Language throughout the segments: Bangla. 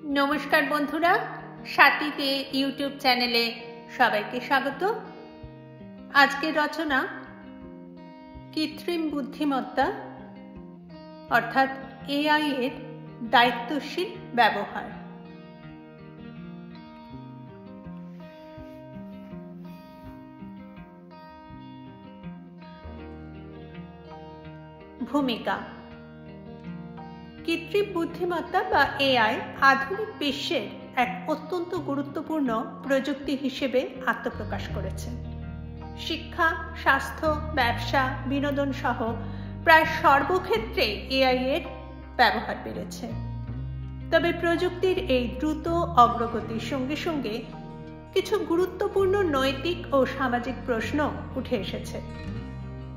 নমস্কার বন্ধুরা, সাথীতে ইউটিউব চ্যানেলে সবাইকে স্বাগত। আজকের রচনা কৃত্রিম বুদ্ধিমত্তা অর্থাৎ এআই এর দায়িত্বশীল ব্যবহার। ভূমিকা। কৃত্রিম বুদ্ধিমত্তা বা এআই আধুনিক বিশ্বের এক অত্যন্ত গুরুত্বপূর্ণ প্রযুক্তি হিসেবে আত্মপ্রকাশ করেছে। শিক্ষা, স্বাস্থ্য, ব্যবসা, বিনোদন সহ প্রায় সর্বক্ষেত্রে এআই এর ব্যবহার বেড়েছে। তবে প্রযুক্তির এই দ্রুত অগ্রগতির সঙ্গে সঙ্গে কিছু গুরুত্বপূর্ণ নৈতিক ও সামাজিক প্রশ্ন উঠে এসেছে।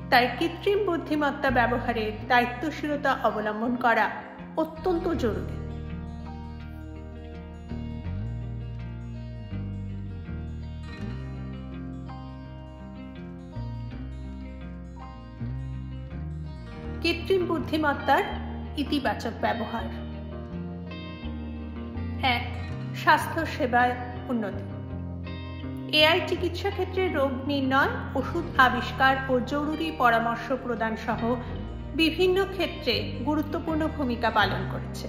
তাই কৃত্রিম বুদ্ধিমত্তা ব্যবহারের দায়িত্বশীলতা অবলম্বন করা অত্যন্ত জরুরি। কৃত্রিম বুদ্ধিমত্তার ইতিবাচক ব্যবহার। ১. স্বাস্থ্য সেবার উন্নতি। এআই চিকিৎসা ক্ষেত্রে রোগ নির্ণয়, ওষুধ আবিষ্কার ও জরুরি পরামর্শ প্রদান সহ বিভিন্ন ক্ষেত্রে গুরুত্বপূর্ণ ভূমিকা পালন করেছে।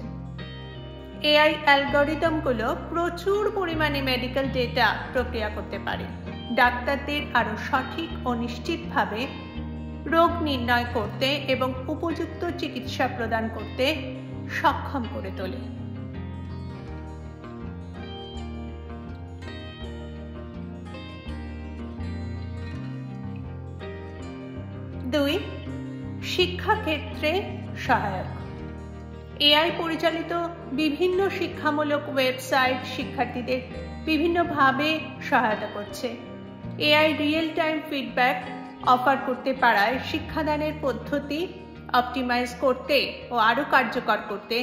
এআই অ্যালগরিদমগুলো প্রচুর পরিমাণে মেডিকেল ডেটা প্রক্রিয়া করতে পারে, ডাক্তারদের আরও সঠিক ও নিশ্চিতভাবে রোগ নির্ণয় করতে এবং উপযুক্ত চিকিৎসা প্রদান করতে সক্ষম করে তোলে। ২. শিক্ষাক্ষেত্রে সহায়ক। এআই পরিচালিত বিভিন্ন শিক্ষামূলক ওয়েবসাইট শিক্ষার্থীদের বিভিন্নভাবে সহায়তা করছে। AI real time feedback offer করতে পারায় শিক্ষাদানের পদ্ধতি অপটিমাইজ করতে ও আরও কার্যকর করতে,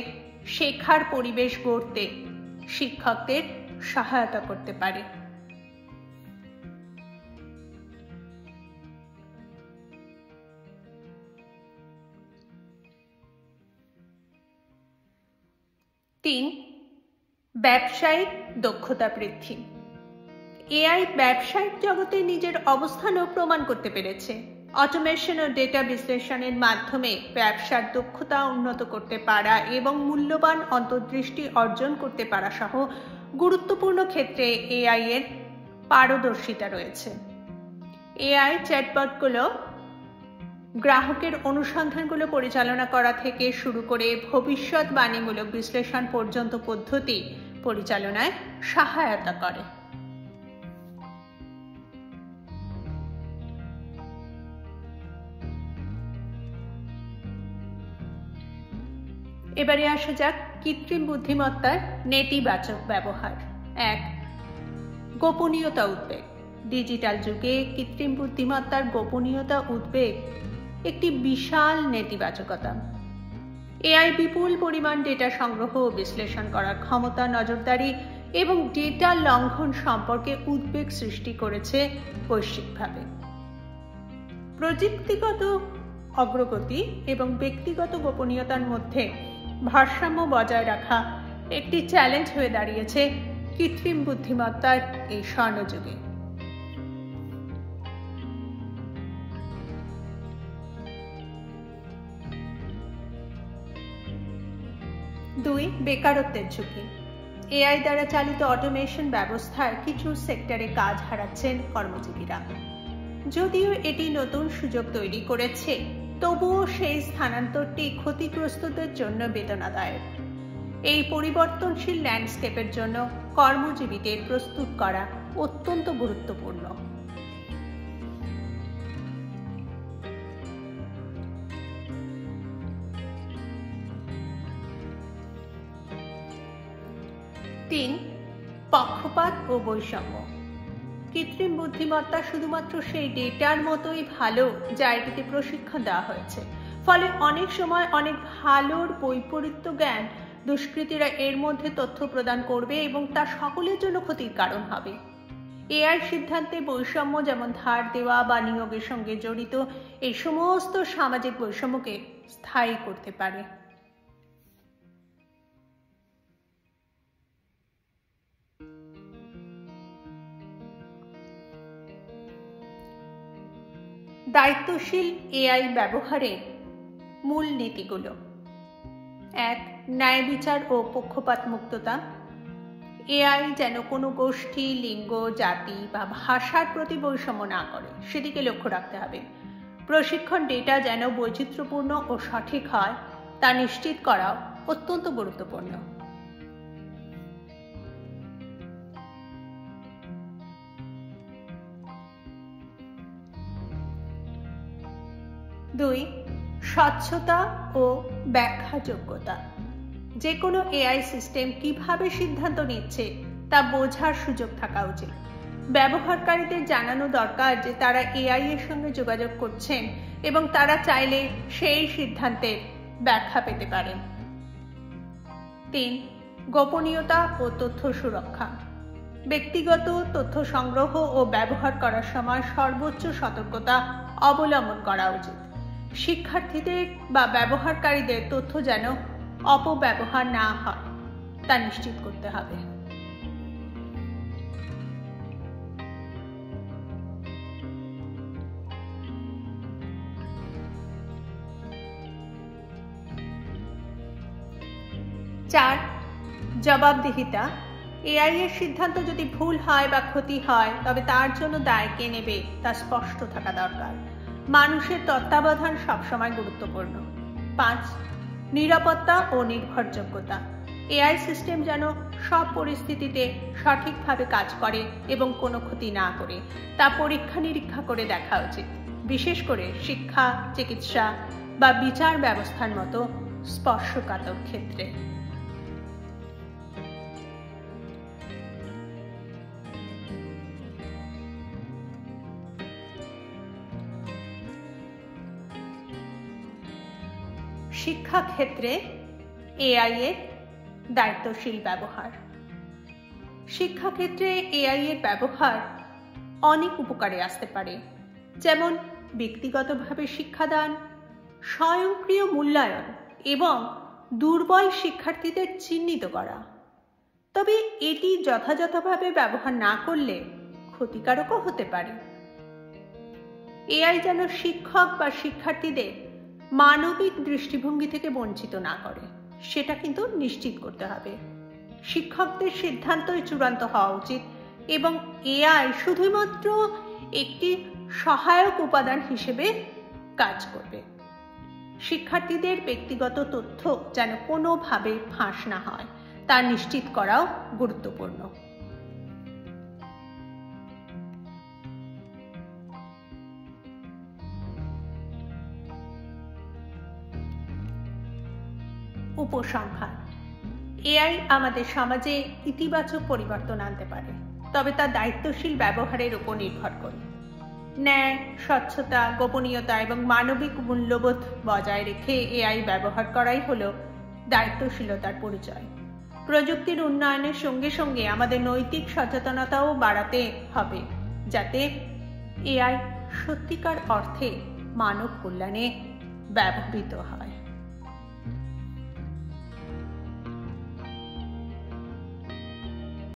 শেখার পরিবেশ গড়তে শিক্ষকদের সহায়তা করতে পারে। ৩. ব্যবসায়িক দক্ষতা বৃদ্ধি। এআই ব্যবসায়িক জগতে নিজের অবস্থানও প্রমাণ করতে পেরেছে। অটোমেশন ও ডেটা বিশ্লেষণের মাধ্যমে ব্যবসার দক্ষতা উন্নত করতে পারা এবং মূল্যবান অন্তর্দৃষ্টি অর্জন করতে পারা সহ গুরুত্বপূর্ণ ক্ষেত্রে এআই এর পারদর্শিতা রয়েছে। এআই চ্যাটবটগুলো গ্রাহকের অনুসন্ধানগুলো পরিচালনা করা থেকে শুরু করে ভবিষ্যৎবাণীমূলক বিশ্লেষণ পর্যন্ত পদ্ধতি পরিচালনায় সহায়তা করে। এবারে আসা যাক কৃত্রিম বুদ্ধিমত্তার নেতিবাচক ব্যবহার। ১. গোপনীয়তা উদ্বেগ। ডিজিটাল যুগে কৃত্রিম বুদ্ধিমত্তার গোপনীয়তা উদ্বেগ একটি বিশাল নেতিবাচকতা। এআই বিপুল পরিমাণ ডেটা সংগ্রহ ও বিশ্লেষণ করার ক্ষমতা, নজরদারি এবং ডেটা লঙ্ঘন সম্পর্কে উদ্বেগ সৃষ্টি করেছে বৈশ্বিকভাবে। প্রযুক্তিগত অগ্রগতি এবং ব্যক্তিগত গোপনীয়তার মধ্যে ভারসাম্য বজায় রাখা একটি চ্যালেঞ্জ হয়ে দাঁড়িয়েছে কৃত্রিম বুদ্ধিমত্তার এই স্বর্ণযুগে। ২. বেকারত্বের ঝুঁকি। এআই দ্বারা চালিত অটোমেশন ব্যবস্থায় কিছু সেক্টরে কাজ হারাচ্ছেন কর্মজীবীরা। যদিও এটি নতুন সুযোগ তৈরি করেছে, তবুও সেই স্থানান্তরটি ক্ষতিগ্রস্তদের জন্য বেদনাদায়ক। এই পরিবর্তনশীল ল্যান্ডস্কেপের জন্য কর্মজীবীদের প্রস্তুত করা অত্যন্ত গুরুত্বপূর্ণ। ৩. পক্ষপাত ও বৈষম্য। কৃত্রিম বুদ্ধিমত্তা শুধুমাত্র সেই ডেটার মতোই ভালো যা এটিতে প্রশিক্ষণ দেওয়া হয়েছে। ফলে অনেক সময় অনেক ভালোর বৈপরীত্য জ্ঞান দুষ্কৃতীরা এর মধ্যে তথ্য প্রদান করবে এবং তা সকলের জন্য ক্ষতির কারণ হবে। এআই সিদ্ধান্তে বৈষম্য, যেমন ধার দেওয়া বা নিয়োগের সঙ্গে জড়িত এই সমস্ত সামাজিক বৈষম্যকে স্থায়ী করতে পারে। দায়িত্বশীল এআই ব্যবহারের মূল নীতিগুলো: 1. ন্যায় বিচার ও পক্ষপাত মুক্ততা। এআই যেন কোনো গোষ্ঠী, লিঙ্গ, জাতি বা ভাষার প্রতি বৈষম্য না করে সেদিকে লক্ষ্য রাখতে হবে। প্রশিক্ষণ ডেটা যেন বৈচিত্র্যপূর্ণ ও সঠিক হয় তা নিশ্চিত করাও অত্যন্ত গুরুত্বপূর্ণ। 2. স্বচ্ছতা ও ব্যাখ্যাযোগ্যতা। যে কোনো এআই সিস্টেম কিভাবে সিদ্ধান্ত নিচ্ছে তা বোঝার সুযোগ থাকা উচিত। ব্যবহারকারীদের জানানো দরকার যে তারা এআই এর সঙ্গে যোগাযোগ করছেন এবং তারা চাইলে সেই সিদ্ধান্তের ব্যাখ্যা পেতে পারেন। 3. গোপনীয়তা ও তথ্য সুরক্ষা। ব্যক্তিগত তথ্য সংগ্রহ ও ব্যবহার করার সময় সর্বোচ্চ সতর্কতা অবলম্বন করা উচিত। শিক্ষার্থীদের বা ব্যবহারকারীদের তথ্য যেন অপব্যবহার না হয় তা নিশ্চিত করতে হবে। 4. জবাবদিহিতা। এআই এর সিদ্ধান্ত যদি ভুল হয় বা ক্ষতি হয় তবে তার জন্য দায় কে নেবে তা স্পষ্ট থাকা দরকার। মানুষের তত্ত্বাবধান সবসময় গুরুত্বপূর্ণ। 5. নিরাপত্তা ও নির্ভরযোগ্যতা। এআই সিস্টেম যেন সব পরিস্থিতিতে সঠিকভাবে কাজ করে এবং কোনো ক্ষতি না করে তা পরীক্ষা নিরীক্ষা করে দেখা উচিত, বিশেষ করে শিক্ষা, চিকিৎসা বা বিচার ব্যবস্থার মতো স্পর্শকাতর ক্ষেত্রে। শিক্ষাক্ষেত্রে এআই এর দায়িত্বশীল ব্যবহার। শিক্ষাক্ষেত্রে এআই এর ব্যবহার অনেক উপকারে আসতে পারে, যেমন ব্যক্তিগতভাবে শিক্ষাদান, স্বয়ংক্রিয় মূল্যায়ন এবং দুর্বল শিক্ষার্থীদের চিহ্নিত করা। তবে এটি যথাযথভাবে ব্যবহার না করলে ক্ষতিকারকও হতে পারে। এআই যেন শিক্ষক বা শিক্ষার্থীদের মানবিক দৃষ্টিভঙ্গি থেকে বঞ্চিত না করে সেটা কিন্তু নিশ্চিত করতে হবে। শিক্ষকদের সিদ্ধান্তই চূড়ান্ত হওয়া উচিত এবং এআই শুধুমাত্র একটি সহায়ক উপাদান হিসেবে কাজ করবে। শিক্ষার্থীদের ব্যক্তিগত তথ্য যেন কোনোভাবে ফাঁস না হয় তা নিশ্চিত করাও গুরুত্বপূর্ণ। উপসংহার: এআই আমাদের সমাজে ইতিবাচক পরিবর্তন আনতে পারে, তবে তা দায়িত্বশীল ব্যবহারের উপর নির্ভর করে। ন্যায়, স্বচ্ছতা, গোপনীয়তা এবং মানবিক মূল্যবোধ বজায় রেখে এআই ব্যবহার করাই হলো দায়িত্বশীলতার পরিচয়। প্রযুক্তির উন্নয়নের সঙ্গে সঙ্গে আমাদের নৈতিক সচেতনতাও বাড়াতে হবে, যাতে এআই সত্যিকার অর্থে মানব কল্যাণে ব্যবহৃত হয়।